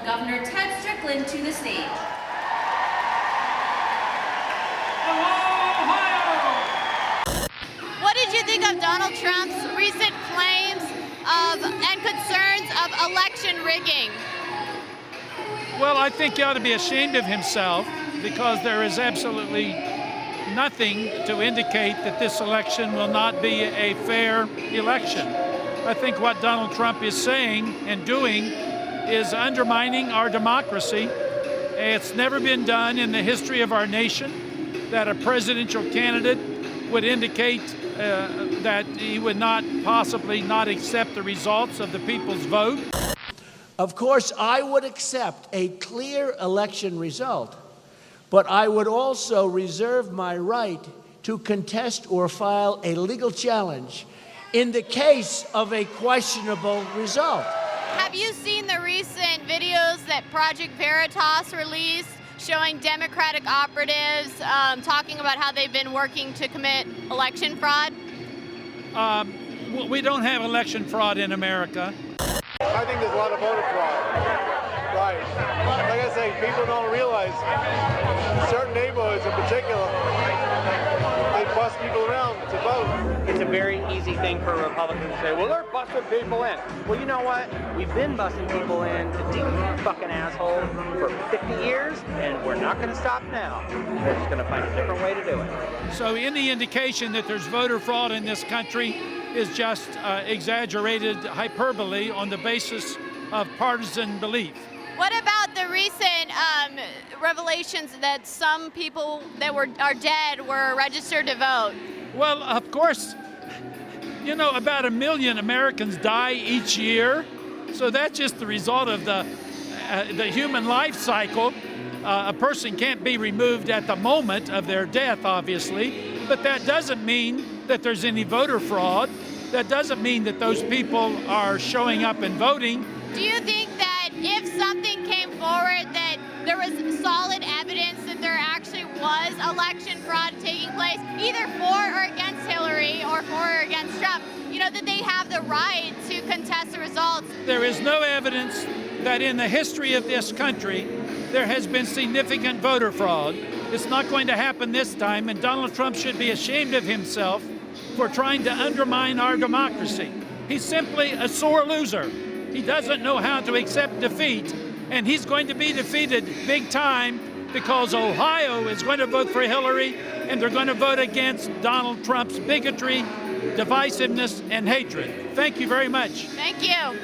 Governor Ted Strickland to the stage. What did you think of Donald Trump's recent claims of and concerns of election rigging? Well, I think he ought to be ashamed of himself because there is absolutely nothing to indicate that this election will not be a fair election. I think what Donald Trump is saying and doing is undermining our democracy. It's never been done in the history of our nation that a presidential candidate would indicate that he would not possibly not accept the results of the people's vote. Of course, I would accept a clear election result, but I would also reserve my right to contest or file a legal challenge in the case of a questionable result. Have you seen the recent videos that Project Veritas released showing Democratic operatives talking about how they've been working to commit election fraud? We don't have election fraud in America. I think there's a lot of voter fraud. Right. Like I say, people don't realize certain neighborhoods in particular, they bust people around to vote. It's a very easy thing for Republicans to say, well, they're busting people in. Well, you know what? We've been busting people in, you fucking asshole, for 50 years, and we're not going to stop now. We're just going to find a different way to do it. So any indication that there's voter fraud in this country is just exaggerated hyperbole on the basis of partisan belief. What about the recent revelations that some people that are dead were registered to vote? Well, of course, you know, about 1 million Americans die each year. So that's just the result of the human life cycle. A person can't be removed at the moment of their death, obviously, but that doesn't mean that there's any voter fraud. That doesn't mean that those people are showing up and voting. Do you think that if something came forward that there was solid evidence that there actually was election fraud taking place, either for or against Hillary or for or against Trump, you know, that they have the right to contest the results? There is no evidence that in the history of this country there has been significant voter fraud. It's not going to happen this time, and Donald Trump should be ashamed of himself for trying to undermine our democracy. He's simply a sore loser. He doesn't know how to accept defeat, and he's going to be defeated big time because Ohio is going to vote for Hillary, and they're going to vote against Donald Trump's bigotry, divisiveness, and hatred. Thank you very much. Thank you.